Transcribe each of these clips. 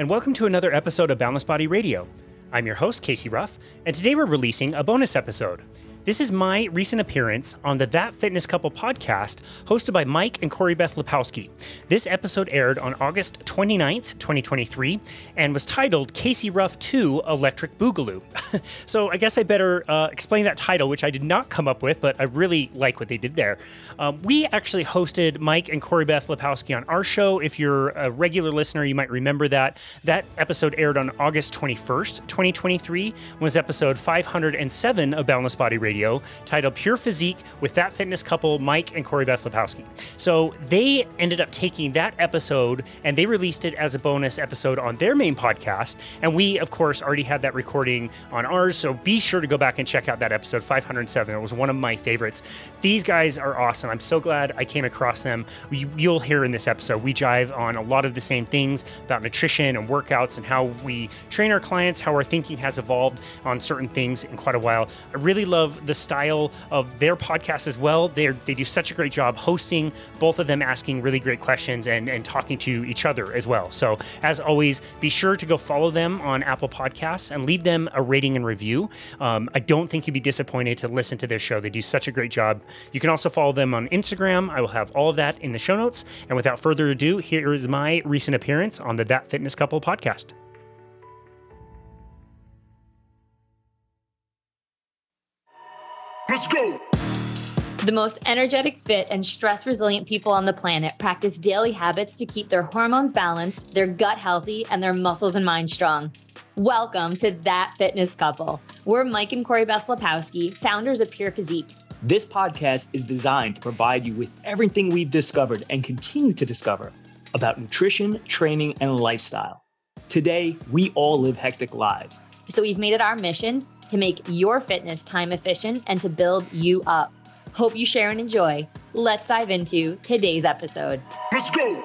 and welcome to another episode of Boundless Body Radio. I'm your host, Casey Ruff, and today we're releasing a bonus episode. This is my recent appearance on the That Fitness Couple podcast hosted by Mike and Corrie-Beth Lipowski. This episode aired on August 29th, 2023, and was titled Casey Ruff 2 Electric Boogaloo. So I guess I better explain that title, which I did not come up with, but I really like what they did there. We actually hosted Mike and Corrie-Beth Lipowski on our show. If you're a regular listener, you might remember that. That episode aired on August 21st, 2023, was episode 507 of Boundless Body Radio, titled Pure Physique with That Fitness Couple, Mike and Corrie-Beth Lipowski. So they ended up taking that episode and they released it as a bonus episode on their main podcast. And we, of course, already had that recording on ours. So be sure to go back and check out that episode 507. It was one of my favorites. These guys are awesome. I'm so glad I came across them. You'll hear in this episode, we jive on a lot of the same things about nutrition and workouts and how we train our clients, how our thinking has evolved on certain things in quite a while. I really love the style of their podcast as well. They do such a great job hosting, both of them asking really great questions and talking to each other as well. So as always, be sure to go follow them on Apple Podcasts and leave them a rating and review. I don't think you'd be disappointed to listen to their show. They do such a great job. You can also follow them on Instagram. I will have all of that in the show notes. And without further ado, here is my recent appearance on the That Fitness Couple podcast. Let's go. The most energetic, fit, and stress-resilient people on the planet practice daily habits to keep their hormones balanced, their gut healthy, and their muscles and mind strong. Welcome to That Fitness Couple. We're Mike and Corrie-Beth Lipowski, founders of Pure Physique. This podcast is designed to provide you with everything we've discovered and continue to discover about nutrition, training, and lifestyle. Today, we all live hectic lives. So we've made it our mission to make your fitness time efficient and to build you up. Hope you share and enjoy. Let's dive into today's episode. Let's go.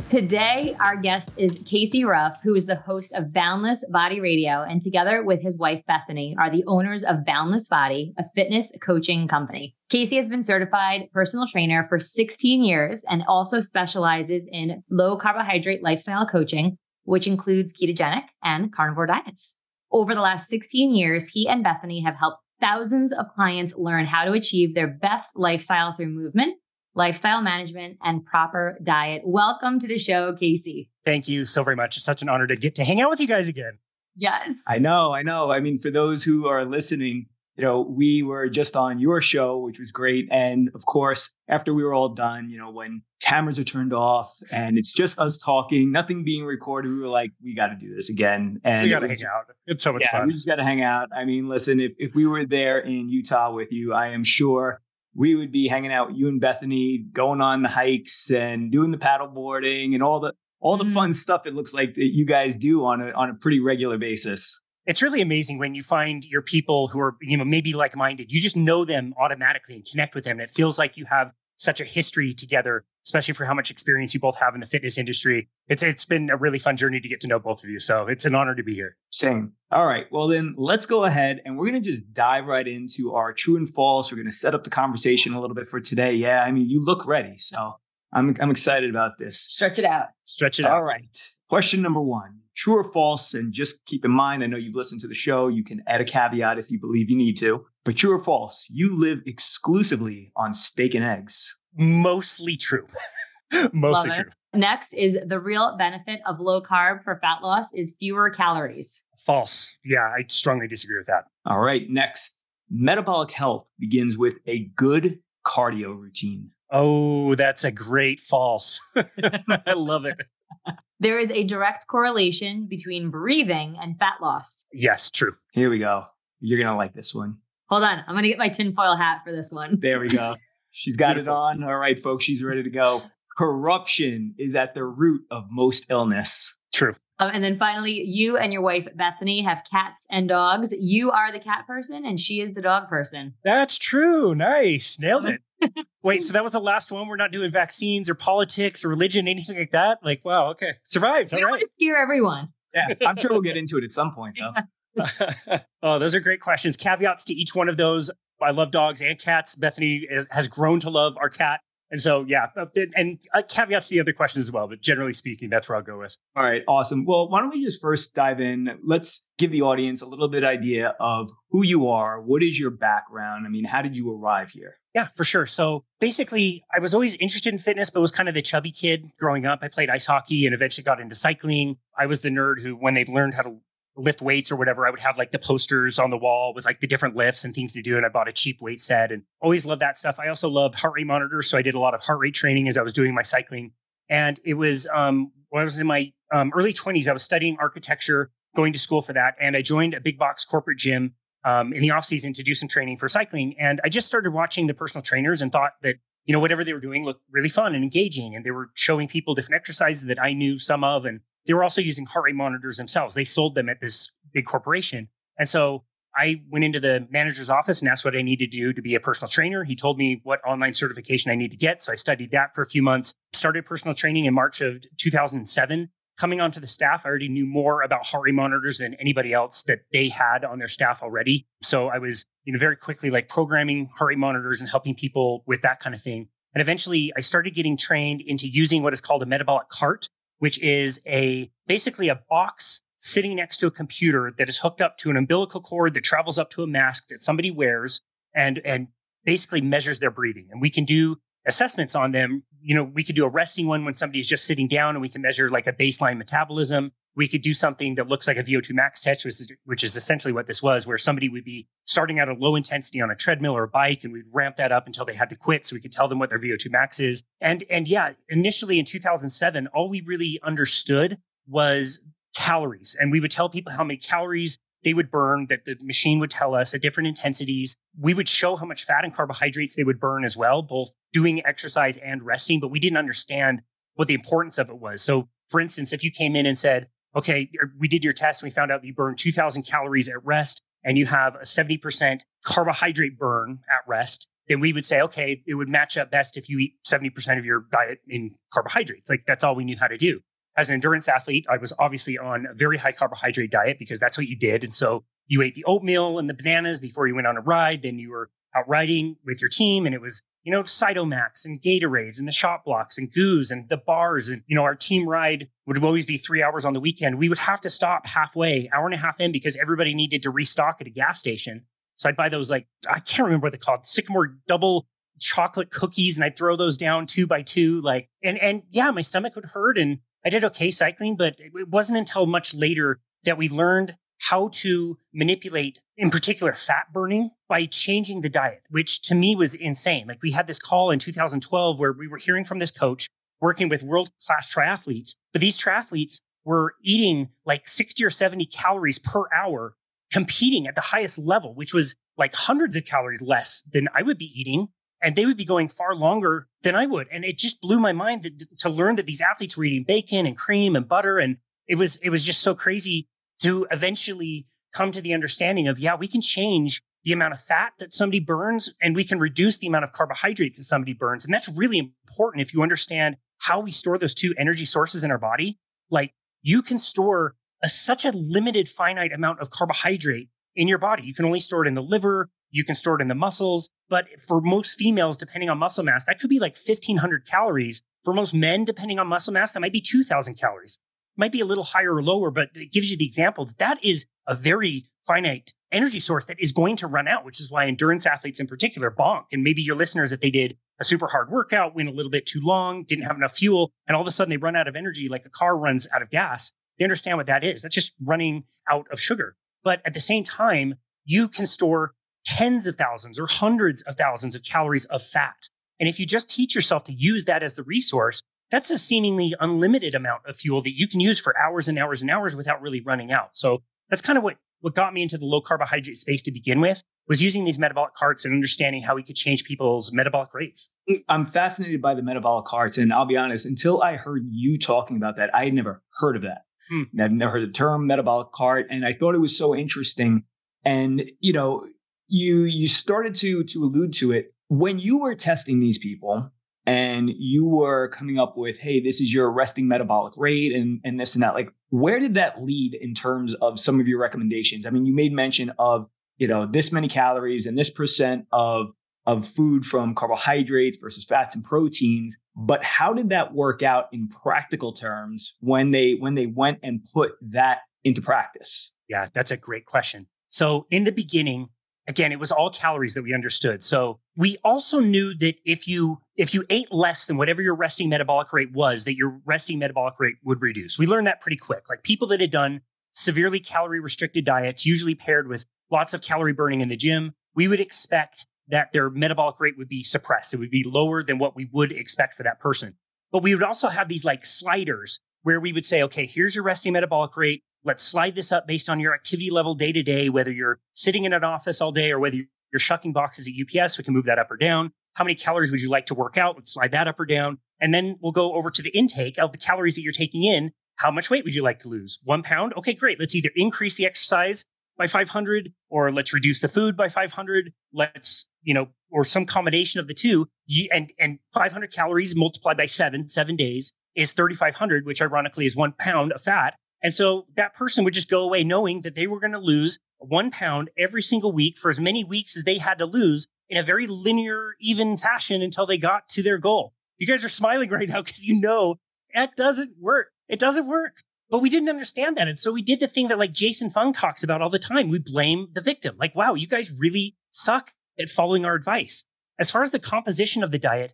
Today, our guest is Casey Ruff, who is the host of Boundless Body Radio, and together with his wife, Bethany, are the owners of Boundless Body, a fitness coaching company. Casey has been certified personal trainer for 16 years and also specializes in low carbohydrate lifestyle coaching, which includes ketogenic and carnivore diets. Over the last 16 years, he and Bethany have helped thousands of clients learn how to achieve their best lifestyle through movement, lifestyle management, and proper diet. Welcome to the show, Casey. Thank you so very much. It's such an honor to get to hang out with you guys again. Yes. I know. I mean, for those who are listening, we were just on your show, which was great. And of course, after we were all done, when cameras are turned off and it's just us talking, nothing being recorded, we were like, we got to do this again. And we got to hang out. It's so much fun. We just got to hang out. I mean, listen, if we were there in Utah with you, I am sure we would be hanging out with you and Bethany, going on the hikes and doing the paddle boarding and all the fun stuff it looks like that you guys do on a pretty regular basis. It's really amazing when you find your people who are, maybe like-minded. You just know them automatically and connect with them. And it feels like you have such a history together, especially for how much experience you both have in the fitness industry. It's been a really fun journey to get to know both of you. So it's an honor to be here. Same. All right. Well, then let's go ahead and we're going to just dive right into our true and false. We're going to set up the conversation a little bit for today. Yeah. I mean, you look ready. So I'm excited about this. Stretch it out. All right. Question number 1. True or false? And just keep in mind, I know you've listened to the show. You can add a caveat if you believe you need to. But true or false? You live exclusively on steak and eggs. Mostly true. Mostly true. Next is the real benefit of low carb for fat loss is fewer calories. False. Yeah, I strongly disagree with that. All right. Next, metabolic health begins with a good cardio routine. Oh, that's a great false. I love it. There is a direct correlation between breathing and fat loss. Yes, true. Here we go. You're going to like this one. Hold on. I'm going to get my tinfoil hat for this one. There we go. She's got it on. All right, folks. She's ready to go. Corruption is at the root of most illness. True. And then finally, you and your wife, Bethany, have cats and dogs. You are the cat person and she is the dog person. That's true. Nice. Nailed it. Wait, so that was the last one? We're not doing vaccines or politics or religion, anything like that? Like, wow, okay. Survived. We don't want to scare everyone. Yeah, I'm sure we'll get into it at some point, though. Oh, those are great questions. Caveats to each one of those. I love dogs and cats. Bethany has grown to love our cat. And so, yeah, and caveats to the other questions as well. But generally speaking, that's where I'll go with. All right, awesome. Well, why don't we just first dive in? Let's give the audience a little bit idea of who you are. What is your background? I mean, how did you arrive here? Yeah, for sure. So basically, I was always interested in fitness, but was kind of the chubby kid growing up. I played ice hockey and eventually got into cycling. I was the nerd who, when they learned how to lift weights or whatever, I would have like the posters on the wall with like the different lifts and things to do. And I bought a cheap weight set and always loved that stuff. I also loved heart rate monitors. So I did a lot of heart rate training as I was doing my cycling. And it was when I was in my early 20s, I was studying architecture, going to school for that. And I joined a big box corporate gym in the off season to do some training for cycling. And I just started watching the personal trainers and thought that, you know, whatever they were doing looked really fun and engaging. And they were showing people different exercises that I knew some of. And they were also using heart rate monitors themselves. They sold them at this big corporation. And so I went into the manager's office and asked what I needed to do to be a personal trainer. He told me what online certification I need to get. So I studied that for a few months, started personal training in March of 2007. Coming onto the staff, I already knew more about heart rate monitors than anybody else that they had on their staff already. So I was, you know, very quickly like programming heart rate monitors and helping people with that kind of thing. And eventually I started getting trained into using what is called a metabolic cart, which is basically a box sitting next to a computer that is hooked up to an umbilical cord that travels up to a mask that somebody wears and basically measures their breathing. And we can do assessments on them. You know, we could do a resting one when somebody is just sitting down and we can measure like a baseline metabolism. We could do something that looks like a VO2 max test, which is essentially what this was, where somebody would be starting out at low intensity on a treadmill or a bike, and we'd ramp that up until they had to quit so we could tell them what their VO2 max is. And yeah, initially in 2007, all we really understood was calories. And we would tell people how many calories they would burn, that the machine would tell us at different intensities. We would show how much fat and carbohydrates they would burn as well, both doing exercise and resting, but we didn't understand what the importance of it was. So for instance, if you came in and said, okay, we did your test and we found out that you burn 2,000 calories at rest and you have a 70% carbohydrate burn at rest, then we would say, okay, it would match up best if you eat 70% of your diet in carbohydrates. Like that's all we knew how to do. As an endurance athlete, I was obviously on a very high carbohydrate diet because that's what you did. And so you ate the oatmeal and the bananas before you went on a ride. Then you were out riding with your team and it was, you know, Cytomax and Gatorades and the shot blocks and goos and the bars. And, you know, our team ride would always be 3 hours on the weekend. We would have to stop halfway, hour and a half in, because everybody needed to restock at a gas station. So I'd buy those, like, I can't remember what they're called, Sycamore double chocolate cookies. And I'd throw those down 2 by 2, like, and yeah, my stomach would hurt. And I did okay cycling, but it wasn't until much later that we learned how to manipulate, in particular, fat burning by changing the diet, which to me was insane. Like we had this call in 2012 where we were hearing from this coach working with world-class triathletes, but these triathletes were eating like 60 or 70 calories per hour, competing at the highest level, which was like hundreds of calories less than I would be eating. And they would be going far longer than I would. And it just blew my mind to learn that these athletes were eating bacon and cream and butter. And it was just so crazy to eventually come to the understanding of, yeah, we can change the amount of fat that somebody burns and we can reduce the amount of carbohydrates that somebody burns. And that's really important if you understand how we store those two energy sources in our body. Like you can store such a limited finite amount of carbohydrate in your body. You can only store it in the liver. You can store it in the muscles. But for most females, depending on muscle mass, that could be like 1,500 calories. For most men, depending on muscle mass, that might be 2,000 calories. It might be a little higher or lower, but it gives you the example that that is a very finite energy source that is going to run out, which is why endurance athletes in particular bonk. And maybe your listeners, if they did a super hard workout, went a little bit too long, didn't have enough fuel, and all of a sudden they run out of energy like a car runs out of gas, they understand what that is. That's just running out of sugar. But at the same time, you can store tens of thousands or hundreds of thousands of calories of fat. And if you just teach yourself to use that as the resource, that's a seemingly unlimited amount of fuel that you can use for hours and hours and hours without really running out. So that's kind of what got me into the low carbohydrate space to begin with, was using these metabolic carts and understanding how we could change people's metabolic rates. I'm fascinated by the metabolic carts. And I'll be honest, until I heard you talking about that, I had never heard of that. I've never heard the term metabolic cart. And I thought it was so interesting. And, you know, you started to allude to it when you were testing these people and you were coming up with, hey, this is your resting metabolic rate and this and that. Like, where did that lead in terms of some of your recommendations? I mean, you made mention of, you know, this many calories and this percent of of food from carbohydrates versus fats and proteins. But how did that work out in practical terms when they went and put that into practice? Yeah, that's a great question. So in the beginning, again, it was all calories that we understood. So we also knew that if you ate less than whatever your resting metabolic rate was, that your resting metabolic rate would reduce. We learned that pretty quick. Like people that had done severely calorie restricted diets, usually paired with lots of calorie burning in the gym, we would expect that their metabolic rate would be suppressed. It would be lower than what we would expect for that person. But we would also have these like sliders where we would say, okay, here's your resting metabolic rate. Let's slide this up based on your activity level day to day, whether you're sitting in an office all day or whether you're shucking boxes at UPS, we can move that up or down. How many calories would you like to work out? Let's slide that up or down. And then we'll go over to the intake of the calories that you're taking in. How much weight would you like to lose? 1 pound? Okay, great. Let's either increase the exercise by 500 or let's reduce the food by 500. Let's, or some combination of the two. And 500 calories multiplied by 7 days is 3,500, which ironically is 1 pound of fat. And so that person would just go away knowing that they were going to lose 1 pound every single week for as many weeks as they had to lose in a very linear, even fashion until they got to their goal. You guys are smiling right now because that doesn't work. It doesn't work. But we didn't understand that. And so we did the thing that like Jason Fung talks about all the time. We blame the victim. Like, wow, you guys really suck at following our advice. As far as the composition of the diet,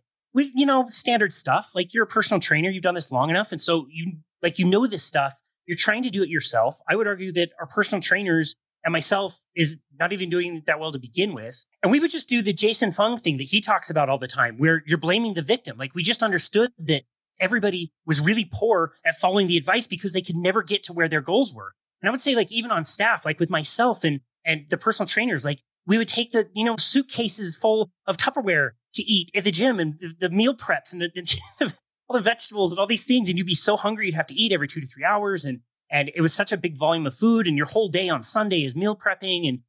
standard stuff. Like you're a personal trainer. You've done this long enough. And so you know this stuff. You're trying to do it yourself. I would argue that our personal trainers and myself is not even doing that well to begin with. And we would just do the Jason Fung thing that he talks about all the time, where you're blaming the victim. Like we just understood that everybody was really poor at following the advice because they could never get to where their goals were. And I would say like even on staff, like with myself and the personal trainers, like we would take the, suitcases full of Tupperware to eat at the gym and the meal preps and the all the vegetables and all these things. And you'd be so hungry, you'd have to eat every 2 to 3 hours. And it was such a big volume of food. And your whole day on Sunday is meal prepping. And,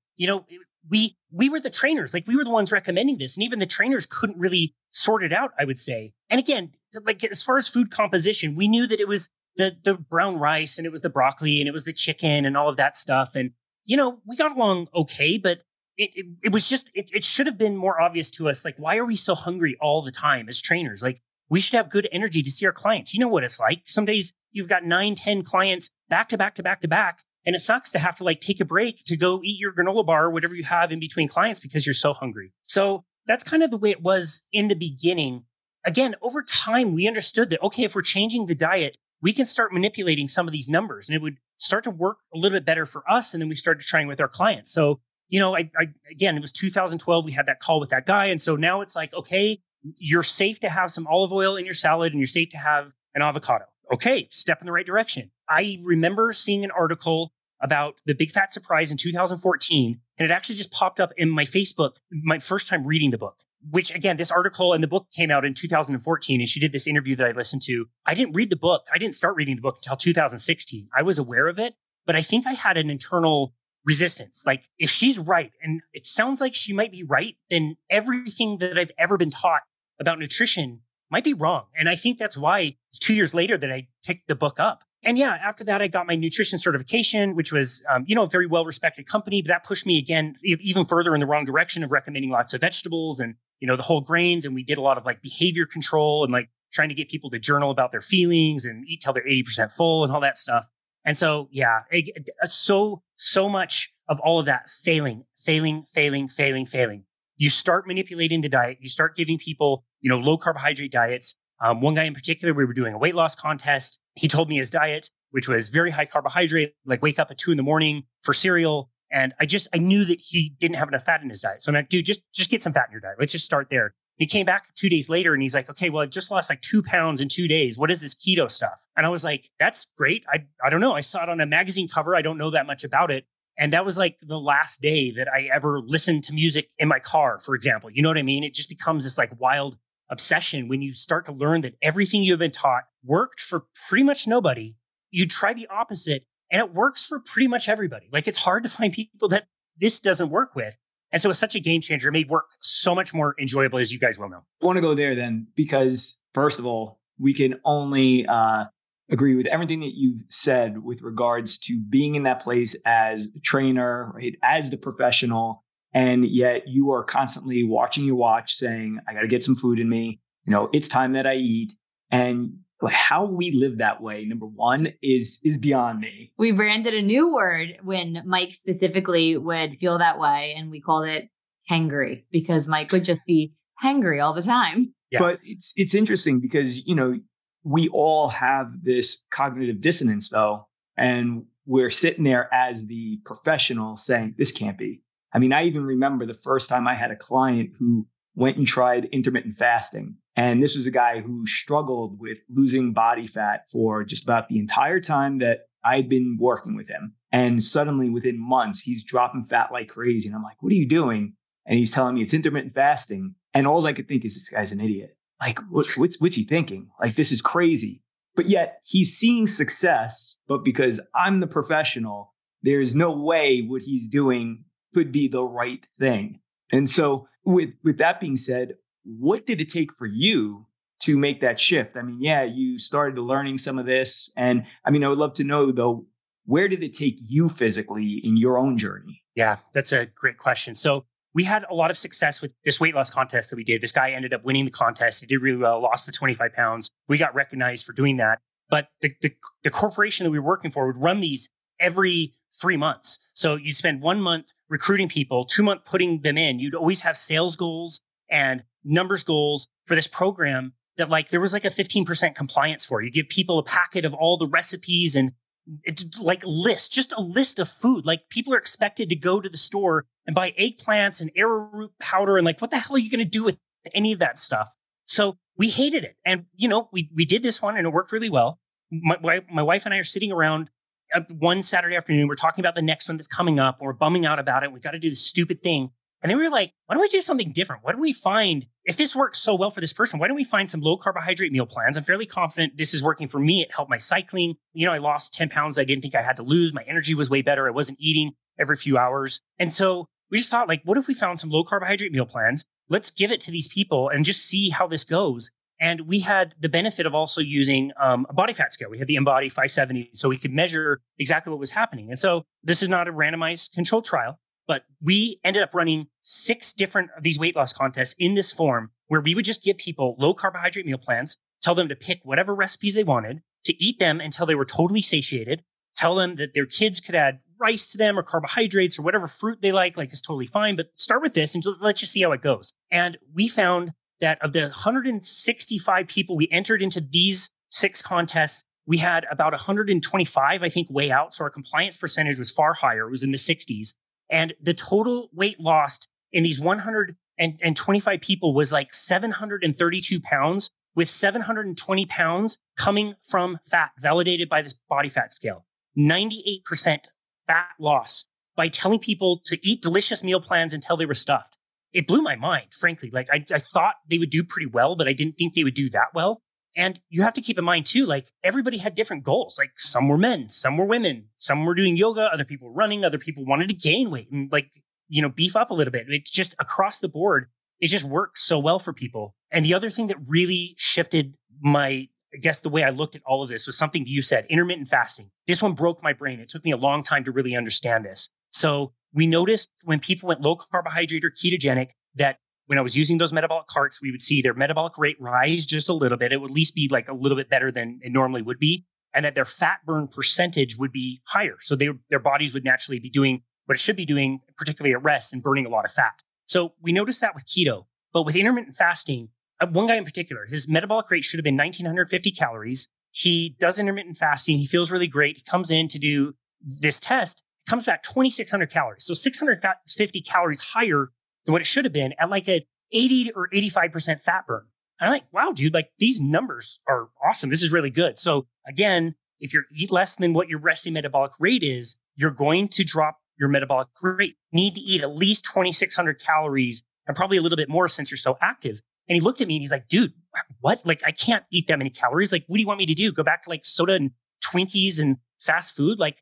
we were the trainers, like we were the ones recommending this. And even the trainers couldn't really sort it out, I would say. And again, like as far as food composition, we knew that it was the brown rice and it was the broccoli and it was the chicken and all of that stuff. And, we got along okay, but it was just, it should have been more obvious to us. Like, why are we so hungry all the time as trainers? Like, we should have good energy to see our clients. You know what it's like. Some days you've got 9, 10 clients back to back to back to back. And it sucks to have to like take a break to go eat your granola bar or whatever you have in between clients because you're so hungry. So that's kind of the way it was in the beginning. Again, over time, we understood that, okay, if we're changing the diet, we can start manipulating some of these numbers and it would start to work a little bit better for us. And then we started trying with our clients. So, again, it was 2012. We had that call with that guy. And so now it's like, okay, you're safe to have some olive oil in your salad and you're safe to have an avocado. Okay, step in the right direction. I remember seeing an article about the big fat surprise in 2014, and it actually just popped up in my Facebook, my first time reading the book, which again, this article and the book came out in 2014, and she did this interview that I listened to. I didn't read the book. I didn't start reading the book until 2016. I was aware of it, but I think I had an internal resistance. Like if she's right, and it sounds like she might be right, then everything that I've ever been taught about nutrition might be wrong. And I think that's why it's 2 years later that I picked the book up. And yeah, after that, I got my nutrition certification, which was, a very well-respected company, but that pushed me again, even further in the wrong direction of recommending lots of vegetables and, the whole grains. And we did a lot of like behavior control and like trying to get people to journal about their feelings and eat till they're 80% full and all that stuff. And so, yeah, so much of all of that failing. You start manipulating the diet. You start giving people, low carbohydrate diets. One guy in particular, we were doing a weight loss contest. He told me his diet, which was very high carbohydrate, like wake up at 2 a.m. for cereal. And I knew that he didn't have enough fat in his diet. So I'm like, dude, just get some fat in your diet. Let's just start there. He came back 2 days later and he's like, okay, well, I just lost like 2 pounds in 2 days. What is this keto stuff? And I was like, that's great. I don't know. I saw it on a magazine cover. I don't know that much about it. And that was like the last day that I ever listened to music in my car, for example. You know what I mean? It just becomes this like wild obsession when you start to learn that everything you have been taught worked for pretty much nobody. You try the opposite and it works for pretty much everybody. Like it's hard to find people that this doesn't work with. And so it's such a game changer. It made work so much more enjoyable, as you guys well know. I want to go there then, because first of all, we can only agree with everything that you've said with regards to being in that place as a trainer, right? As the professional, And yet you are constantly watching your watch saying, I got to get some food in me. It's time that I eat. And like how we live that way, number one, is beyond me. We branded a new word when Mike specifically would feel that way. And we called it hangry because Mike would just be hangry all the time. Yeah. But it's interesting because, we all have this cognitive dissonance though. And we're sitting there as the professional saying, this can't be. I mean, I even remember the first time I had a client who went and tried intermittent fasting. And this was a guy who struggled with losing body fat for just about the entire time that I'd been working with him. And suddenly within months, he's dropping fat like crazy. And I'm like, what are you doing? And he's telling me it's intermittent fasting. And all I could think is this guy's an idiot. Like, what's he thinking? Like, this is crazy. But yet he's seeing success. But because I'm the professional, there's no way what he's doing could be the right thing. And so with that being said, what did it take for you to make that shift? I mean, yeah, you started learning some of this. And I mean, I would love to know, though, where did it take you physically in your own journey? Yeah, that's a great question. So we had a lot of success with this weight loss contest that we did. This guy ended up winning the contest. He did really well, lost the 25 pounds. We got recognized for doing that. But the corporation that we were working for would run these every 3 months. So you'd spend 1 month recruiting people, 2 months putting them in. You'd always have sales goals and numbers goals for this program that like there was like a 15% compliance for. You give people a packet of all the recipes and it's like just a list of food. Like people are expected to go to the store and buy eggplants and arrowroot powder and like what the hell are you going to do with any of that stuff? So we hated it. And we did this one and it worked really well. My wife and I are sitting around one Saturday afternoon. We're talking about the next one that's coming up and we're bumming out about it. We got to do this stupid thing. And then we were like, why don't we do something different? Why don't we find, if this works so well for this person, why don't we find some low carbohydrate meal plans? I'm fairly confident this is working for me. It helped my cycling. I lost 10 pounds I didn't think I had to lose. My energy was way better. I wasn't eating every few hours. And so we just thought like, what if we found some low carbohydrate meal plans? Let's give it to these people and just see how this goes. And we had the benefit of also using a body fat scale. We had the Embody 570, so we could measure exactly what was happening. And so this is not a randomized controlled trial. But we ended up running 6 different of these weight loss contests in this form where we would just give people low carbohydrate meal plans, tell them to pick whatever recipes they wanted, to eat them until they were totally satiated, tell them that their kids could add rice to them or carbohydrates or whatever fruit they like is totally fine, but start with this and let's just see how it goes. And we found that of the 165 people we entered into these 6 contests, we had about 125, I think, weigh out. So our compliance percentage was far higher. It was in the 60s. And the total weight lost in these 125 people was like 732 pounds, with 720 pounds coming from fat validated by this body fat scale. 98% fat loss by telling people to eat delicious meal plans until they were stuffed. It blew my mind, frankly. Like I thought they would do pretty well, but I didn't think they would do that well. And you have to keep in mind too, like everybody had different goals. Like some were men, some were women, some were doing yoga, other people were running, other people wanted to gain weight and beef up a little bit. It's just across the board. It just worked so well for people. And the other thing that really shifted the way I looked at all of this was something you said, intermittent fasting. This one broke my brain. It took me a long time to really understand this. So we noticed when people went low carbohydrate or ketogenic that when I was using those metabolic carts, we would see their metabolic rate rise just a little bit. It would at least be like a little bit better than it normally would be. And that their fat burn percentage would be higher. So their bodies would naturally be doing what it should be doing, particularly at rest and burning a lot of fat. So we noticed that with keto. But with intermittent fasting, one guy in particular, his metabolic rate should have been 1,950 calories. He does intermittent fasting. He feels really great. He comes in to do this test, comes back 2,600 calories. So 650 calories higher than what it should have been at like a 80 or 85% fat burn. And I'm like, wow, dude, like these numbers are awesome. This is really good. So again, if you eat less than what your resting metabolic rate is, you're going to drop your metabolic rate. You need to eat at least 2,600 calories and probably a little bit more since you're so active. And he looked at me and he's like, dude, what? Like, I can't eat that many calories. Like, what do you want me to do? Go back to like soda and Twinkies and fast food? Like,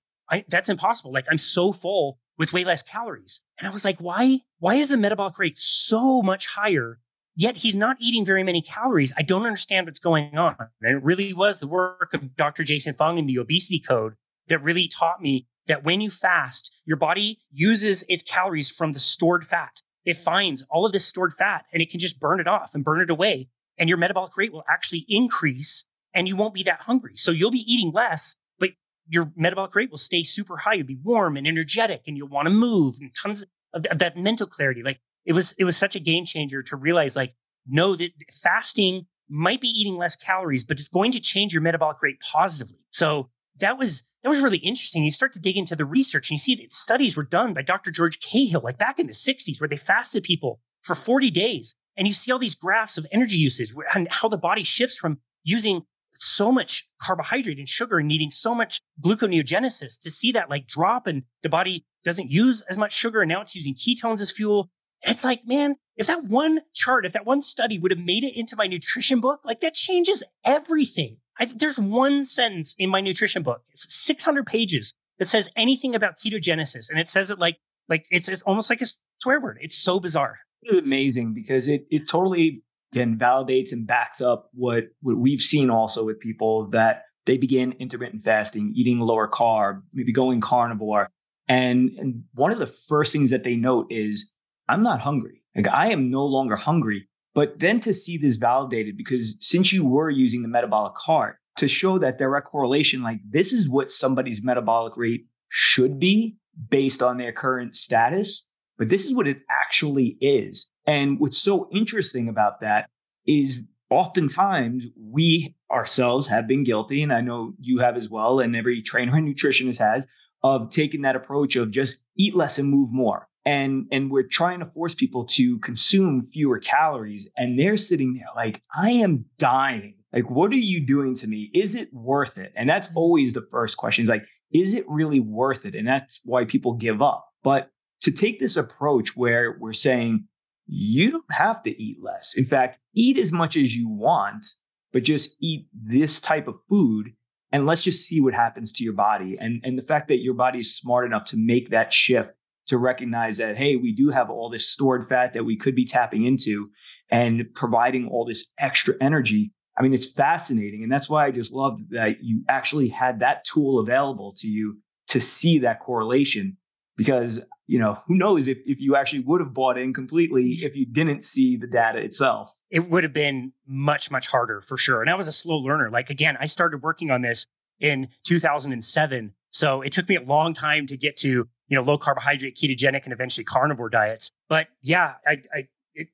that's impossible. Like, I'm so full with way less calories. And I was like, why is the metabolic rate so much higher? Yet he's not eating very many calories. I don't understand what's going on. And it really was the work of Dr. Jason Fung and the obesity code that really taught me that when you fast, your body uses its calories from the stored fat. It finds all of this stored fat and it can just burn it off and burn it away. And your metabolic rate will actually increase and you won't be that hungry. So you'll be eating less, but your metabolic rate will stay super high. You'll be warm and energetic and you'll want to move and tons of that mental clarity. Like it was such a game changer to realize like, no, that fasting might be eating less calories, but it's going to change your metabolic rate positively. So that was really interesting. You start to dig into the research and you see that studies were done by Dr. George Cahill, like back in the 60s, where they fasted people for 40 days. And you see all these graphs of energy usage and how the body shifts from using so much carbohydrate and sugar and needing so much gluconeogenesis to see that like drop and the body doesn't use as much sugar. And now it's using ketones as fuel. And it's like, man, if that one study would have made it into my nutrition book, like that changes everything. There's one sentence in my nutrition book, 600 pages, that says anything about ketogenesis. And it says it like it's almost like a swear word. It's so bizarre. It's amazing because it totally, again, validates and backs up what we've seen also with people that they begin intermittent fasting, eating lower carb, maybe going carnivore. And one of the first things that they note is, I'm not hungry. Like I am no longer hungry. But then to see this validated, because since you were using the metabolic cart to show that direct correlation, like this is what somebody's metabolic rate should be based on their current status, but this is what it actually is. And what's so interesting about that is oftentimes we ourselves have been guilty, and I know you have as well, and every trainer and nutritionist has, of taking that approach of just eat less and move more. And we're trying to force people to consume fewer calories. And they're sitting there like, I am dying. Like, what are you doing to me? Is it worth it? And that's always the first question is like, is it really worth it? And that's why people give up. But to take this approach where we're saying, you don't have to eat less. In fact, eat as much as you want, but just eat this type of food. And let's just see what happens to your body. And the fact that your body is smart enough to make that shift, to recognize that, hey, we do have all this stored fat that we could be tapping into and providing all this extra energy. I mean, it's fascinating. And that's why I just love that you actually had that tool available to you to see that correlation. Because, you know, who knows if you actually would have bought in completely if you didn't see the data itself. It would have been much, much harder for sure. And I was a slow learner. Like, again, I started working on this in 2007. So it took me a long time to get to, low carbohydrate, ketogenic, and eventually carnivore diets. But yeah,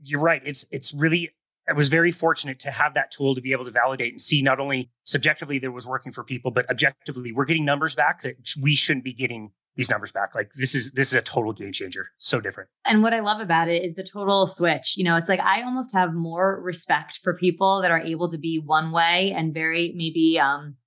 you're right. It's really, I was very fortunate to have that tool to be able to validate and see not only subjectively that it was working for people, but objectively we're getting numbers back that we shouldn't be getting these numbers back. Like this is a total game changer. So different. And what I love about it is the total switch. It's like, I almost have more respect for people that are able to be one way and very maybe,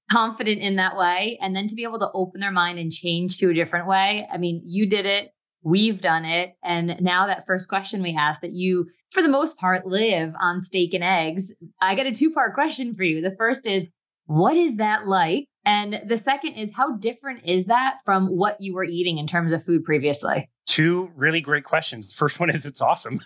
confident in that way. And then to be able to open their mind and change to a different way. I mean, you did it, we've done it. And now that first question we asked that you, for the most part, live on steak and eggs. I got a 2-part question for you. The first is, what is that like? And the second is, how different is that from what you were eating in terms of food previously? 2 really great questions. The first one is, it's awesome.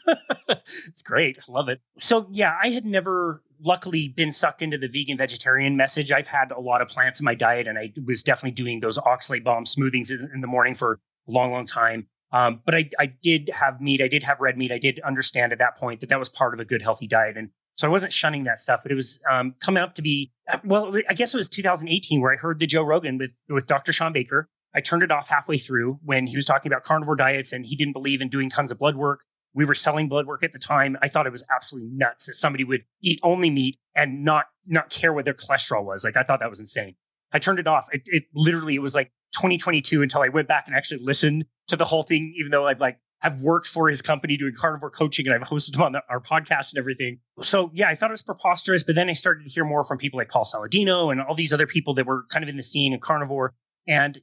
It's great. I love it. So yeah, I had never luckily been sucked into the vegan vegetarian message. I've had a lot of plants in my diet, and I was definitely doing those oxalate bomb smoothings in the morning for a long, long time. But I did have meat. I did have red meat. I did understand at that point that was part of a good, healthy diet. And so I wasn't shunning that stuff, but it was coming up to be, well, I guess it was 2018 where I heard the Joe Rogan with Dr. Sean Baker. I turned it off halfway through when he was talking about carnivore diets and he didn't believe in doing tons of blood work. We were selling blood work at the time. I thought it was absolutely nuts that somebody would eat only meat and not care what their cholesterol was. Like, I thought that was insane. I turned it off. It literally, it was like 2022 until I went back and actually listened to the whole thing, even though I've worked for his company doing carnivore coaching and I've hosted him on our podcast and everything. So yeah, I thought it was preposterous, but then I started to hear more from people like Paul Saladino and all these other people that were kind of in the scene of carnivore. And,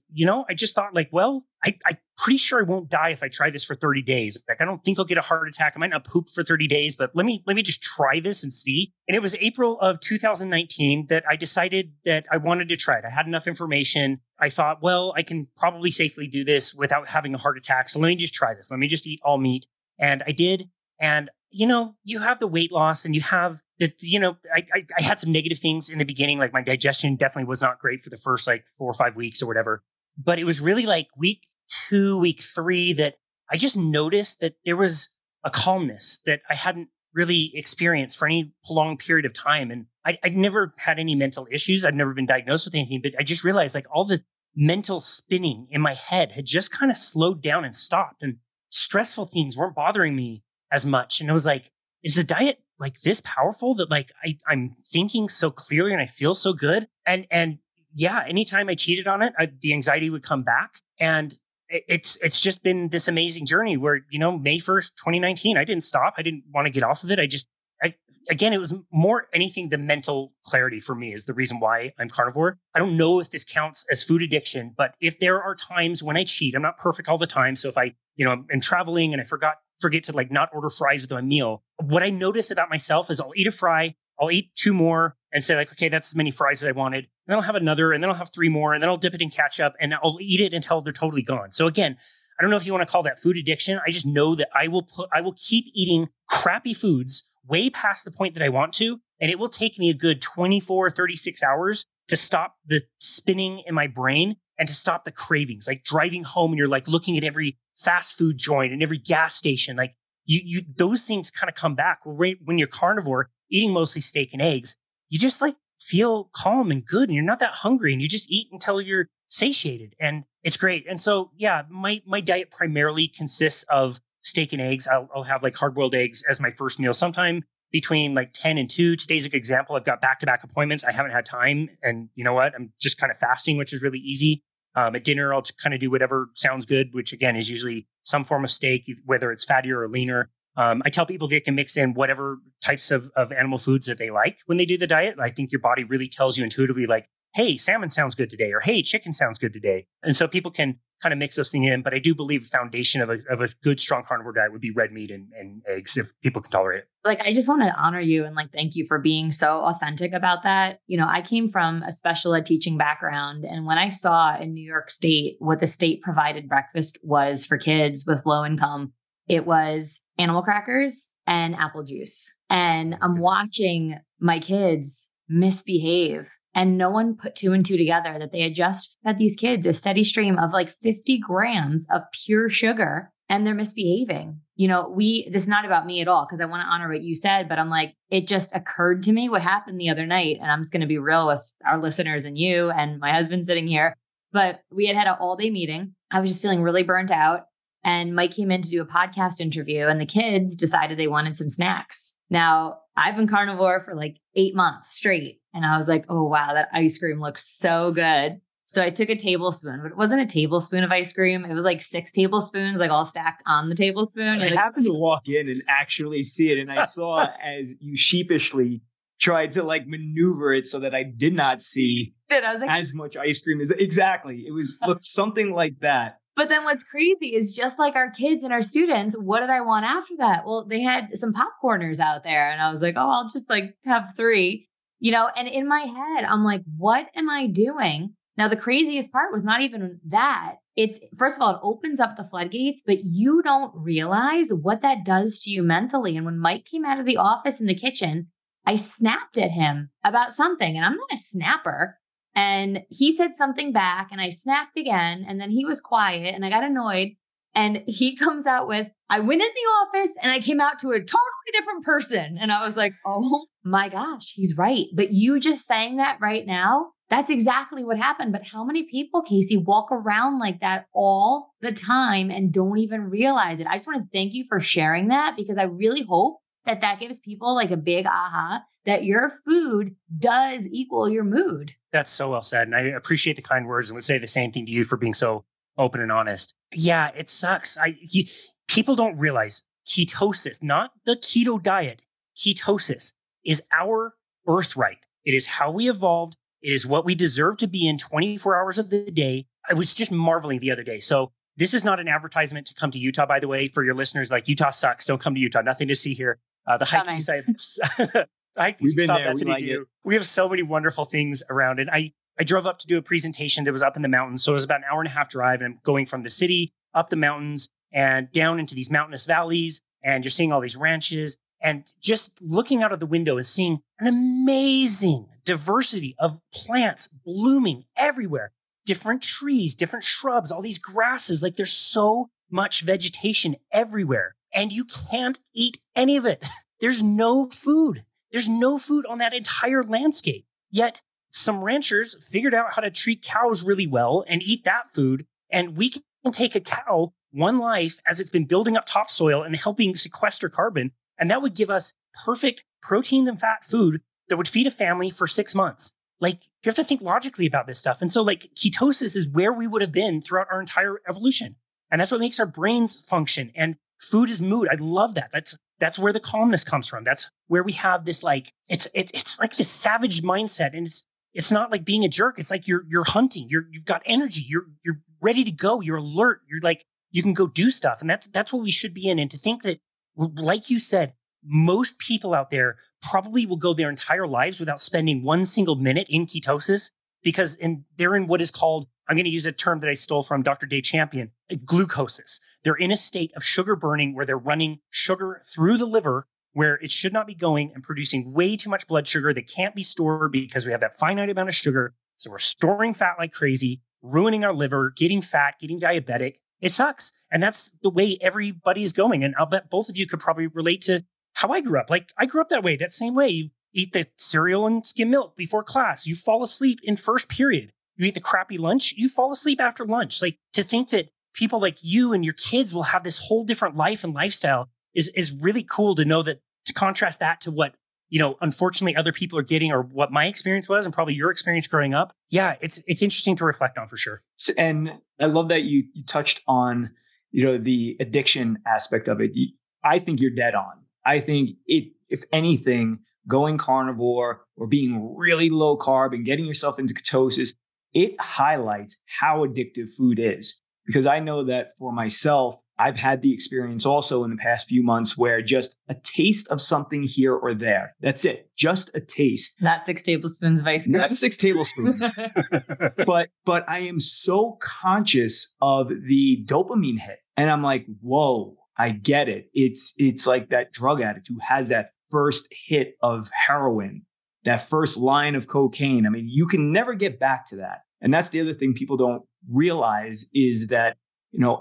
I just thought I'm pretty sure I won't die if I try this for 30 days. Like, I don't think I'll get a heart attack. I might not poop for 30 days, but let me just try this and see. And it was April of 2019 that I decided that I wanted to try it. I had enough information. I thought, well, I can probably safely do this without having a heart attack. So let me just try this. Let me just eat all meat. And I did. And you have the weight loss and you have the, I had some negative things in the beginning, like my digestion definitely was not great for the first 4 or 5 weeks or whatever. But it was really like week 2, week 3 that I just noticed that there was a calmness that I hadn't really experienced for any prolonged period of time. And I'd never had any mental issues. I've never been diagnosed with anything, but I just realized like all the mental spinning in my head had just kind of slowed down and stopped, and stressful things weren't bothering me as much. And I was like, is the diet like this powerful that like I'm thinking so clearly and I feel so good? And yeah, anytime I cheated on it, the anxiety would come back. And it's just been this amazing journey where, May 1st, 2019, I didn't stop. I didn't want to get off of it. Again, it was more anything, the mental clarity for me is the reason why I'm carnivore. I don't know if this counts as food addiction, but if there are times when I cheat, I'm not perfect all the time. So if I, I'm traveling and I forget to like not order fries with my meal, what I notice about myself is I'll eat a fry, I'll eat 2 more and say like, okay, that's as many fries as I wanted. And then I'll have another, and then I'll have 3 more, and then I'll dip it in ketchup and I'll eat it until they're totally gone. So again, I don't know if you want to call that food addiction. I just know that I will keep eating crappy foods way past the point that I want to. And it will take me a good 24, 36 hours to stop the spinning in my brain and to stop the cravings, like driving home and you're like looking at every fast food joint and every gas station. Like you those things kind of come back when you're carnivore, eating mostly steak and eggs. You just like feel calm and good and you're not that hungry and you just eat until you're satiated, and it's great. And so, yeah, my diet primarily consists of steak and eggs. I'll have like hard-boiled eggs as my first meal sometime between like 10 and 2. Today's a good example. I've got back-to-back appointments. I haven't had time. And you know what? I'm just kind of fasting, which is really easy. At dinner, I'll kind of do whatever sounds good, which again is usually some form of steak, whether it's fattier or leaner. I tell people they can mix in whatever types of animal foods that they like when they do the diet. I think your body really tells you intuitively like, hey, salmon sounds good today, or hey, chicken sounds good today. And so people can kind of mix those things in. But I do believe the foundation of a good, strong carnivore diet would be red meat and eggs if people can tolerate it. Like, I just want to honor you and like, thank you for being so authentic about that. I came from a special ed teaching background. And when I saw in New York State what the state provided breakfast was for kids with low income, it was animal crackers and apple juice. And I'm watching my kids misbehave. And no one put 2 and 2 together that they had just fed these kids a steady stream of like 50 grams of pure sugar, and they're misbehaving. This is not about me at all because I want to honor what you said, but I'm like, it just occurred to me what happened the other night. And I'm just going to be real with our listeners and you and my husband sitting here. But we had an all-day meeting. I was just feeling really burnt out. And Mike came in to do a podcast interview, and the kids decided they wanted some snacks. Now, I've been carnivore for like 8 months straight. And I was like, oh, wow, that ice cream looks so good. So I took a tablespoon, but it wasn't a tablespoon of ice cream. It was like 6 tablespoons, like all stacked on the tablespoon. I happened to walk in and actually see it. And I saw as you sheepishly tried to like maneuver it so that I did not see as much ice cream as exactly. It looked something like that. But then what's crazy is just like our kids and our students, what did I want after that? Well, they had some popcorners out there and I was like, oh, I'll just like have 3, and in my head, I'm like, what am I doing? Now, the craziest part was not even that. It's first of all, it opens up the floodgates, but you don't realize what that does to you mentally. And when Mike came out of the office in the kitchen, I snapped at him about something, and I'm not a snapper. And he said something back and I snapped again. And then he was quiet and I got annoyed. And he comes out with, I went in the office and I came out to a totally different person. And I was like, oh my gosh, he's right. But you just saying that right now, that's exactly what happened. But how many people, Casey, walk around like that all the time and don't even realize it? I just want to thank you for sharing that, because I really hope that gives people like a big aha that your food does equal your mood. That's so well said. And I appreciate the kind words and would say the same thing to you for being so open and honest. Yeah, it sucks. People don't realize ketosis, not the keto diet. Ketosis is our birthright. It is how we evolved. It is what we deserve to be in 24 hours of the day. I was just marveling the other day. So this is not an advertisement to come to Utah, by the way, for your listeners. Like, Utah sucks. Don't come to Utah. Nothing to see here. The hiking site. We've been there. We like it. We have so many wonderful things around it. I drove up to do a presentation that was up in the mountains. So it was about an hour and a half drive, and I'm going from the city up the mountains and down into these mountainous valleys. And you're seeing all these ranches and just looking out of the window and seeing an amazing diversity of plants blooming everywhere. different trees, different shrubs, all these grasses. Like there's so much vegetation everywhere and you can't eat any of it. There's no food. There's no food on that entire landscape. Yet some ranchers figured out how to treat cows really well and eat that food. And we can take a cow, one life, as it's been building up topsoil and helping sequester carbon. And that would give us perfect protein and fat food that would feed a family for 6 months. Like, you have to think logically about this stuff. And so, like, ketosis is where we would have been throughout our entire evolution. And that's what makes our brains function. And food is mood. I love that. That's where the calmness comes from. That's where we have this, like, it's like this savage mindset. And it's not like being a jerk. It's like you're hunting. You've got energy. You're ready to go. You're alert. You're like, you can go do stuff. And that's what we should be in. And to think that, like you said, most people out there probably will go their entire lives without spending one single minute in ketosis because they're in what is called, I'm going to use a term that I stole from Dr. Dave Champion, glucosis. They're in a state of sugar burning where they're running sugar through the liver where it should not be going and producing way too much blood sugar that can't be stored because we have that finite amount of sugar. So we're storing fat like crazy, ruining our liver, getting fat, getting diabetic. It sucks. And that's the way everybody is going. And I'll bet both of you could probably relate to how I grew up. Like, I grew up that way, that same way. You eat the cereal and skim milk before class. You fall asleep in first period. You eat the crappy lunch. You fall asleep after lunch. Like, to think that people like you and your kids will have this whole different life and lifestyle is really cool to know that, to contrast that to what, unfortunately other people are getting or what my experience was and probably your experience growing up. Yeah, it's interesting to reflect on for sure. And I love that you touched on, the addiction aspect of it. I think you're dead on. I think if anything, going carnivore or being really low carb and getting yourself into ketosis, it highlights how addictive food is. Because I know that for myself, I've had the experience also in the past few months where just a taste of something here or there, that's it, just a taste. Not 6 tablespoons of ice cream. Not 6 tablespoons. But I am so conscious of the dopamine hit. And I'm like, whoa, I get it. It's like that drug addict who has that first hit of heroin, that first line of cocaine. I mean, you can never get back to that. And that's the other thing people don't realize is that,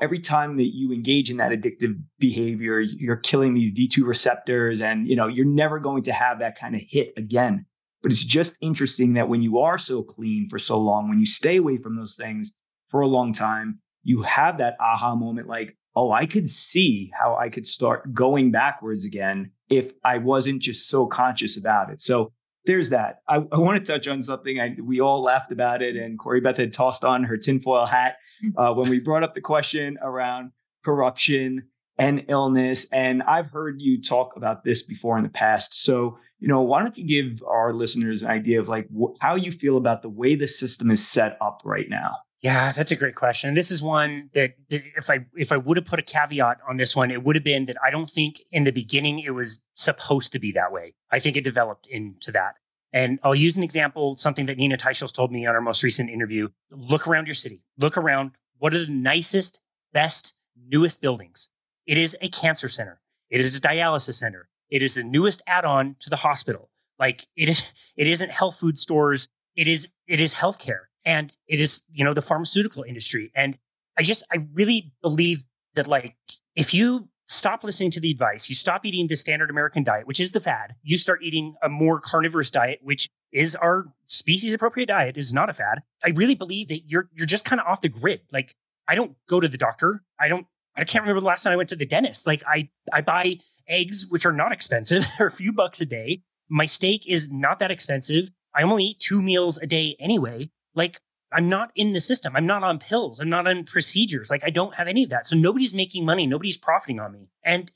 every time that you engage in that addictive behavior, you're killing these D2 receptors and, you're never going to have that kind of hit again. But it's just interesting that when you are so clean for so long, when you stay away from those things for a long time, you have that aha moment like, oh, I could see how I could start going backwards again if I wasn't just so conscious about it. So there's that. I want to touch on something. We all laughed about it, and Corrie-Beth had tossed on her tinfoil hat when we brought up the question around corruption and illness. And I've heard you talk about this before in the past. So, why don't you give our listeners an idea of like how you feel about the way the system is set up right now? Yeah, that's a great question. This is one that if I would have put a caveat on this one, it would have been that I don't think in the beginning it was supposed to be that way. I think it developed into that. And I'll use an example, something that Nina Teichel's told me on our most recent interview. Look around your city. Look around. What are the nicest, best, newest buildings? It is a cancer center. It is a dialysis center. It is the newest add-on to the hospital. Like it isn't health food stores. It is healthcare. And it is, the pharmaceutical industry. And I really believe that, like, if you stop listening to the advice, you stop eating the standard American diet, which is the fad, you start eating a more carnivorous diet, which is our species appropriate diet, is not a fad. I really believe that you're just kind of off the grid. Like, I don't go to the doctor. I can't remember the last time I went to the dentist. Like, I buy eggs, which are not expensive. They're a few bucks a day. My steak is not that expensive. I only eat 2 meals a day anyway. Like, I'm not in the system. I'm not on pills. I'm not on procedures. Like, I don't have any of that. So nobody's making money. Nobody's profiting on me. And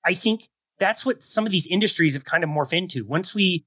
I think that's what some of these industries have kind of morphed into. Once we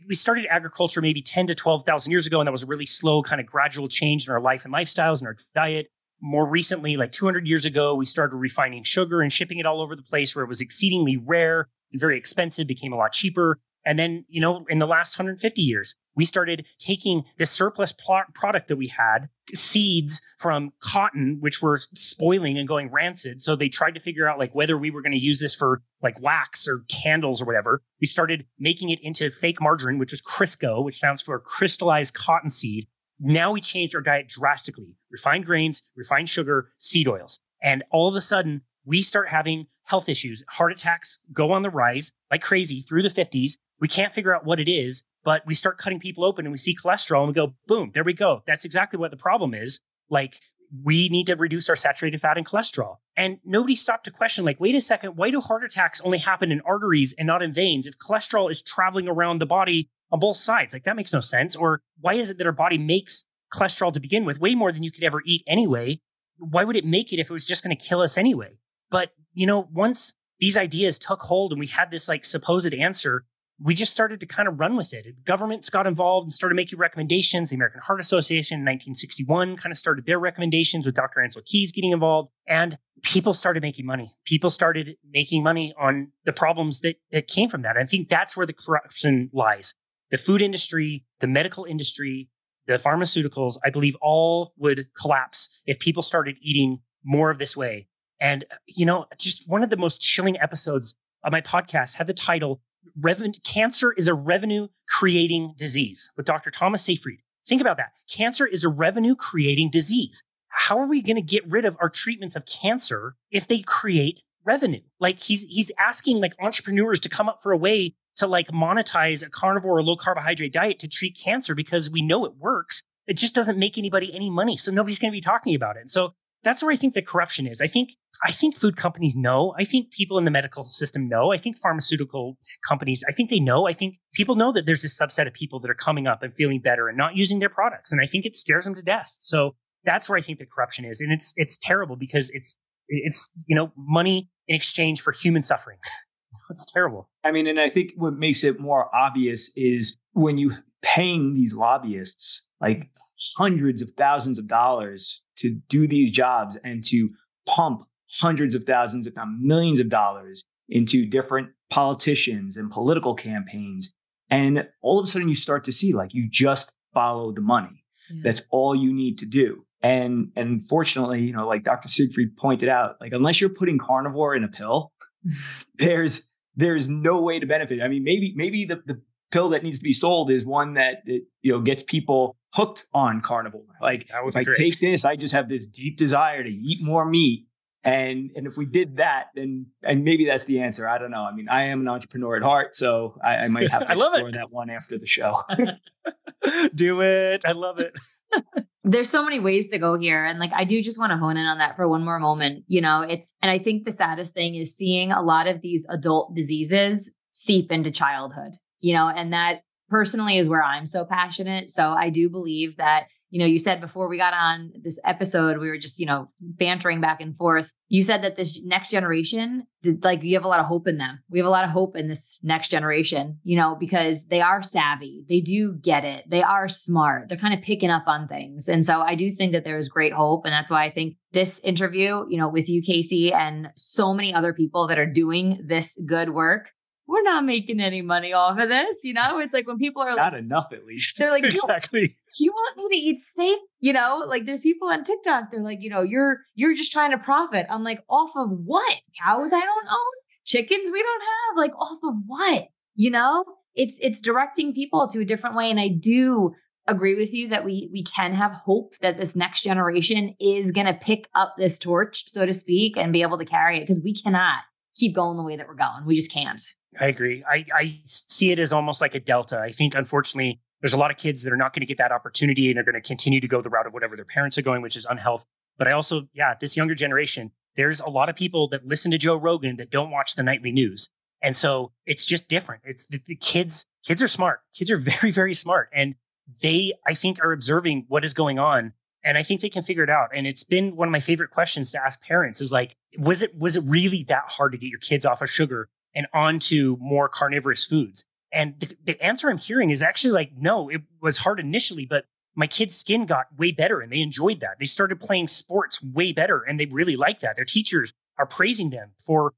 started agriculture maybe 10 to 12,000 years ago, and that was a really slow kind of gradual change in our life and lifestyles and our diet. More recently, like 200 years ago, we started refining sugar and shipping it all over the place where it was exceedingly rare and very expensive, became a lot cheaper. And then, in the last 150 years, we started taking the surplus product that we had, seeds from cotton, which were spoiling and going rancid. So they tried to figure out like whether we were going to use this for like wax or candles or whatever. We started making it into fake margarine, which was Crisco, which stands for crystallized cottonseed. Now we changed our diet drastically. Refined grains, refined sugar, seed oils. And all of a sudden, we start having health issues. Heart attacks go on the rise like crazy through the 50s. We can't figure out what it is, but we start cutting people open and we see cholesterol and we go, boom, there we go. That's exactly what the problem is. Like, we need to reduce our saturated fat and cholesterol. And nobody stopped to question, like, wait a second, why do heart attacks only happen in arteries and not in veins if cholesterol is traveling around the body on both sides? Like, that makes no sense. Or why is it that our body makes cholesterol to begin with, way more than you could ever eat anyway? Why would it make it if it was just going to kill us anyway? But, once these ideas took hold and we had this like supposed answer, we just started to kind of run with it. Governments got involved and started making recommendations. The American Heart Association in 1961 kind of started their recommendations with Dr. Ansel Keys getting involved. And people started making money. People started making money on the problems that came from that. I think that's where the corruption lies. The food industry, the medical industry, the pharmaceuticals, I believe all would collapse if people started eating more of this way. And, just one of the most chilling episodes of my podcast had the title, Cancer is a Revenue Creating Disease, with Dr. Thomas Seyfried. Think about that. Cancer is a revenue creating disease. How are we going to get rid of our treatments of cancer if they create revenue? Like, he's asking like entrepreneurs to come up for a way to like monetize a carnivore or low carbohydrate diet to treat cancer because we know it works. It just doesn't make anybody any money. So nobody's going to be talking about it. So that's where I think the corruption is. I think food companies know. I think people in the medical system know. I think pharmaceutical companies, I think they know. I think people know that there's this subset of people that are coming up and feeling better and not using their products. And I think it scares them to death. So that's where I think the corruption is. And it's terrible because it's money in exchange for human suffering. It's terrible. I mean, and I think what makes it more obvious is when you paying these lobbyists like hundreds of thousands of dollars to do these jobs and to pump hundreds of thousands, if not millions of dollars into different politicians and political campaigns. And all of a sudden you start to see like you just follow the money. Yeah. That's all you need to do. And fortunately, like Dr. Siegfried pointed out, like unless you're putting carnivore in a pill, there's no way to benefit. I mean, maybe the pill that needs to be sold is one that gets people hooked on carnivore. Like if I take this, I just have this deep desire to eat more meat. And if we did that, then and maybe that's the answer. I don't know. I mean, I am an entrepreneur at heart, so I might have to explore that one after the show. Do it. I love it. There's so many ways to go here. And like, I do just want to hone in on that for one more moment. And I think the saddest thing is seeing a lot of these adult diseases seep into childhood, and that personally is where I'm so passionate. So I do believe that, you said before we got on this episode, we were just, bantering back and forth. You said that this next generation, like you have a lot of hope in them. We have a lot of hope in this next generation, because they are savvy. They do get it. They are smart. They're kind of picking up on things. And so I do think that there is great hope. And that's why I think this interview, with you, Casey, and so many other people that are doing this good work, we're not making any money off of this. It's like when people are not like, enough, at least. They're like, exactly. You want me to eat steak? Like there's people on TikTok. They're like, you're just trying to profit. I'm like, off of what? Cows I don't own? Chickens we don't have? Like off of what? It's directing people to a different way. And I do agree with you that we can have hope that this next generation is going to pick up this torch, so to speak, and be able to carry it, because we cannot keep going the way that we're going. We just can't. I agree. I see it as almost like a delta. I think, unfortunately, there's a lot of kids that are not going to get that opportunity and are going to continue to go the route of whatever their parents are going, which is unhealth. But I also, this younger generation, there's a lot of people that listen to Joe Rogan that don't watch the nightly news. And so it's just different. It's the kids are smart. Kids are very, very smart. And they, I think, are observing what is going on. And I think they can figure it out. And it's been one of my favorite questions to ask parents is like, was it really that hard to get your kids off of sugar and onto more carnivorous foods? And the answer I'm hearing is actually like, no, it was hard initially, but my kids' skin got way better and they enjoyed that. They started playing sports way better and they really like that. Their teachers are praising them for,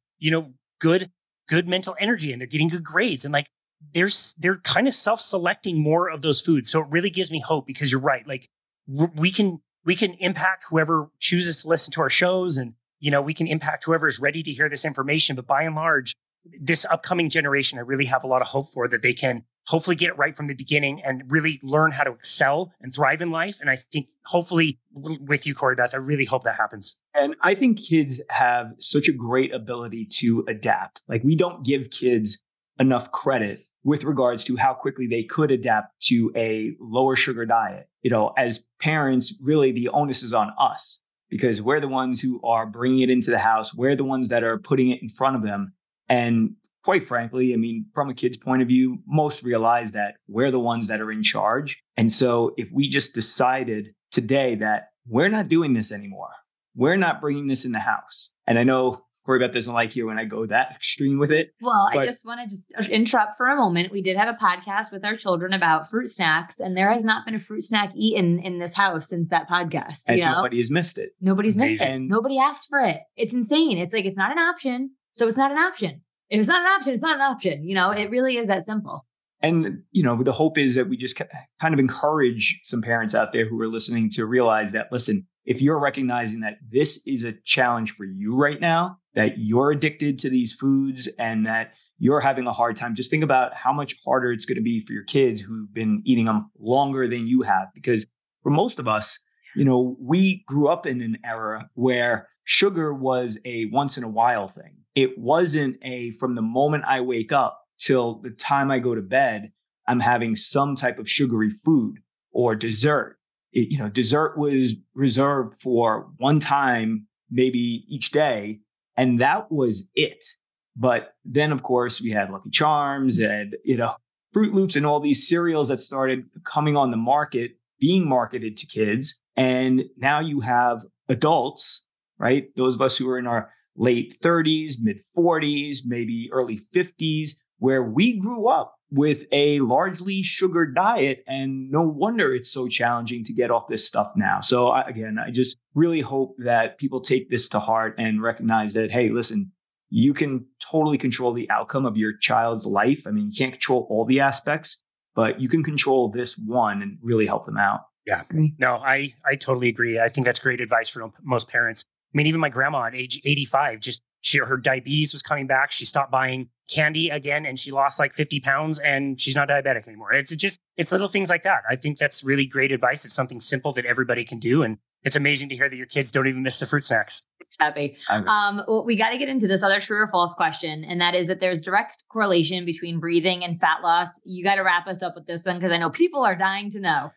good mental energy, and they're getting good grades. And like, they're kind of self-selecting more of those foods. So it really gives me hope, because you're right. Like we can impact whoever chooses to listen to our shows, and, we can impact whoever is ready to hear this information. But by and large, this upcoming generation, I really have a lot of hope for, that they can hopefully get it right from the beginning and really learn how to excel and thrive in life. And I think hopefully with you, Corrie-Beth, I really hope that happens. And I think kids have such a great ability to adapt. Like, we don't give kids enough credit with regards to how quickly they could adapt to a lower sugar diet. As parents, really the onus is on us because we're the ones who are bringing it into the house. We're the ones that are putting it in front of them. And quite frankly, I mean, from a kid's point of view, most realize that we're the ones that are in charge. And so if we just decided today that we're not doing this anymore, we're not bringing this in the house. And I know Corrie-Beth doesn't like here when I go that extreme with it. Well, I just want to just interrupt for a moment. We did have a podcast with our children about fruit snacks, and there has not been a fruit snack eaten in this house since that podcast. And nobody has missed it. Nobody's missed it. Nobody asked for it. It's insane. It's like, it's not an option. So it's not an option. If it's not an option, it's not an option. It really is that simple. And, the hope is that we just kind of encourage some parents out there who are listening to realize that, listen, if you're recognizing that this is a challenge for you right now, that you're addicted to these foods and that you're having a hard time, just think about how much harder it's going to be for your kids who've been eating them longer than you have. Because for most of us, we grew up in an era where sugar was a once in a while thing. It wasn't from the moment I wake up till the time I go to bed, I'm having some type of sugary food or dessert. Dessert was reserved for one time, maybe each day, and that was it. But then, of course, we had Lucky Charms and, Fruit Loops and all these cereals that started coming on the market, being marketed to kids. And now you have adults, right? Those of us who are in our late 30s, mid 40s, maybe early 50s, where we grew up with a largely sugar diet. And no wonder it's so challenging to get off this stuff now. So I just really hope that people take this to heart and recognize that, hey, listen, you can totally control the outcome of your child's life. I mean, you can't control all the aspects, but you can control this one and really help them out. Yeah. No, I totally agree. I think that's great advice for most parents. I mean, even my grandma at age 85, her diabetes was coming back. She stopped buying candy again and she lost like 50 pounds and she's not diabetic anymore. It's little things like that. I think that's really great advice. It's something simple that everybody can do. And it's amazing to hear that your kids don't even miss the fruit snacks. It's happy. Well, we got to get into this other true or false question. And that is that there's direct correlation between breathing and fat loss. You got to wrap us up with this one because I know people are dying to know.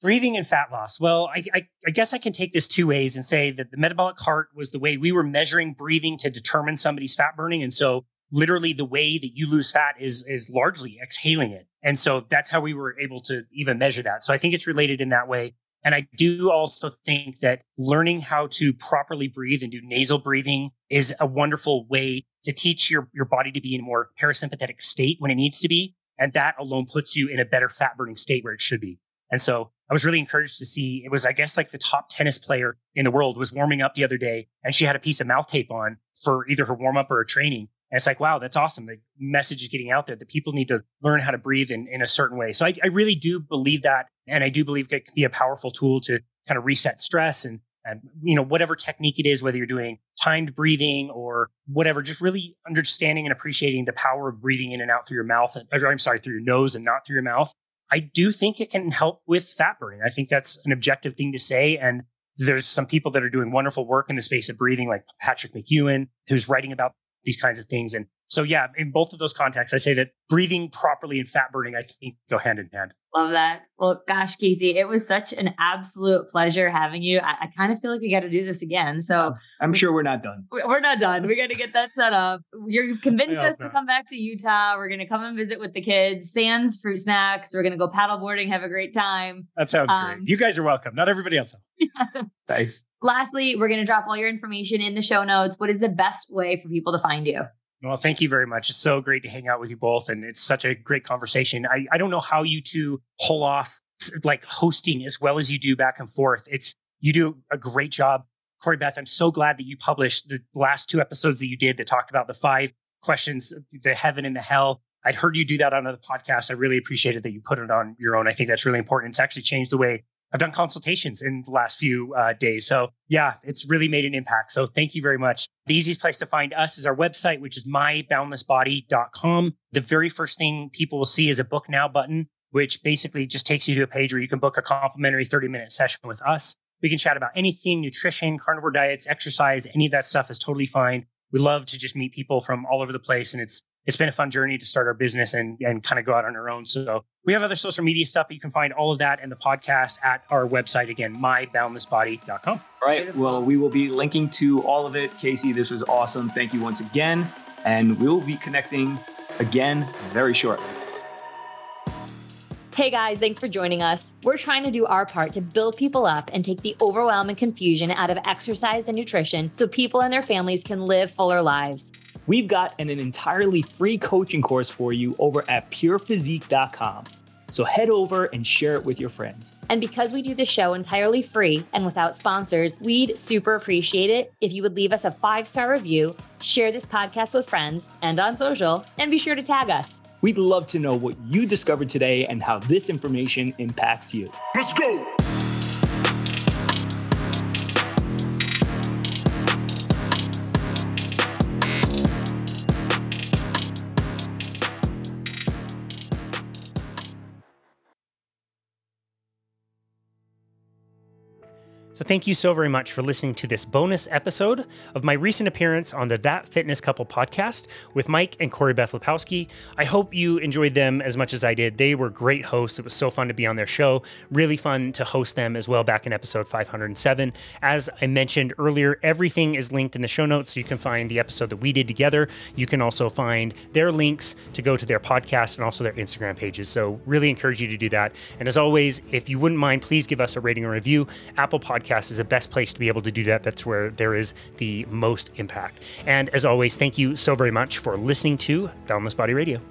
Breathing and fat loss. Well, I guess I can take this two ways and say that the metabolic cart was the way we were measuring breathing to determine somebody's fat burning. And so literally the way that you lose fat is largely exhaling it. And so that's how we were able to even measure that. So I think it's related in that way. And I do also think that learning how to properly breathe and do nasal breathing is a wonderful way to teach your body to be in a more parasympathetic state when it needs to be. And that alone puts you in a better fat burning state where it should be. And so I was really encouraged to see, it was, I guess, like the top tennis player in the world was warming up the other day and she had a piece of mouth tape on for either her warm up or her training. And it's like, wow, that's awesome. The message is getting out there that people need to learn how to breathe in a certain way. So I really do believe that. And I do believe it can be a powerful tool to kind of reset stress and whatever technique it is, whether you're doing timed breathing or whatever, just really understanding and appreciating the power of breathing in and out through your mouth, through your nose and not through your mouth. I do think it can help with fat burning. I think that's an objective thing to say. And there's some people that are doing wonderful work in the space of breathing, like Patrick McEwen, who's writing about these kinds of things. And so, yeah, in both of those contexts, I say that breathing properly and fat burning, I think, go hand in hand. Love that. Well, gosh, Casey, it was such an absolute pleasure having you. I kind of feel like we got to do this again. So I'm sure we're not done. We're not done. We got to get that set up. You're convinced us to come back to Utah. We're going to come and visit with the kids. Sans fruit snacks. We're going to go paddleboarding, have a great time. That sounds great. You guys are welcome. Not everybody else. Thanks. Lastly, we're going to drop all your information in the show notes. What is the best way for people to find you? Well, thank you very much. It's so great to hang out with you both. And it's such a great conversation. I don't know how you two pull off like hosting as well as you do back and forth. You do a great job. Corrie-Beth, I'm so glad that you published the last 2 episodes that you did that talked about the 5 questions, the heaven and the hell. I'd heard you do that on the podcast. I really appreciated that you put it on your own. I think that's really important. It's actually changed the way I've done consultations in the last few days. So yeah, it's really made an impact. So thank you very much. The easiest place to find us is our website, which is myboundlessbody.com. The very first thing people will see is a book now button, which basically just takes you to a page where you can book a complimentary 30-minute session with us. We can chat about anything, nutrition, carnivore diets, exercise, any of that stuff is totally fine. We love to just meet people from all over the place. And it's been a fun journey to start our business and kind of go out on our own. So we have other social media stuff, but you can find all of that and the podcast at our website. Again, myboundlessbody.com. All right. Well, we will be linking to all of it. Casey, this was awesome. Thank you once again. And we'll be connecting again very shortly. Hey guys, thanks for joining us. We're trying to do our part to build people up and take the overwhelm and confusion out of exercise and nutrition so people and their families can live fuller lives. We've got an entirely free coaching course for you over at purephysique.com. So head over and share it with your friends. And because we do the show entirely free and without sponsors, we'd super appreciate it if you would leave us a 5-star review, share this podcast with friends and on social, and be sure to tag us. We'd love to know what you discovered today and how this information impacts you. Let's go. So thank you so very much for listening to this bonus episode of my recent appearance on the That Fitness Couple podcast with Mike and Corrie-Beth Lipowski. I hope you enjoyed them as much as I did. They were great hosts. It was so fun to be on their show. Really fun to host them as well back in episode 507. As I mentioned earlier, everything is linked in the show notes, so you can find the episode that we did together. You can also find their links to go to their podcast and also their Instagram pages. So really encourage you to do that. And as always, if you wouldn't mind, please give us a rating or review. Apple Podcasts is the best place to be able to do that. That's where there is the most impact. And as always, thank you so very much for listening to Boundless Body Radio.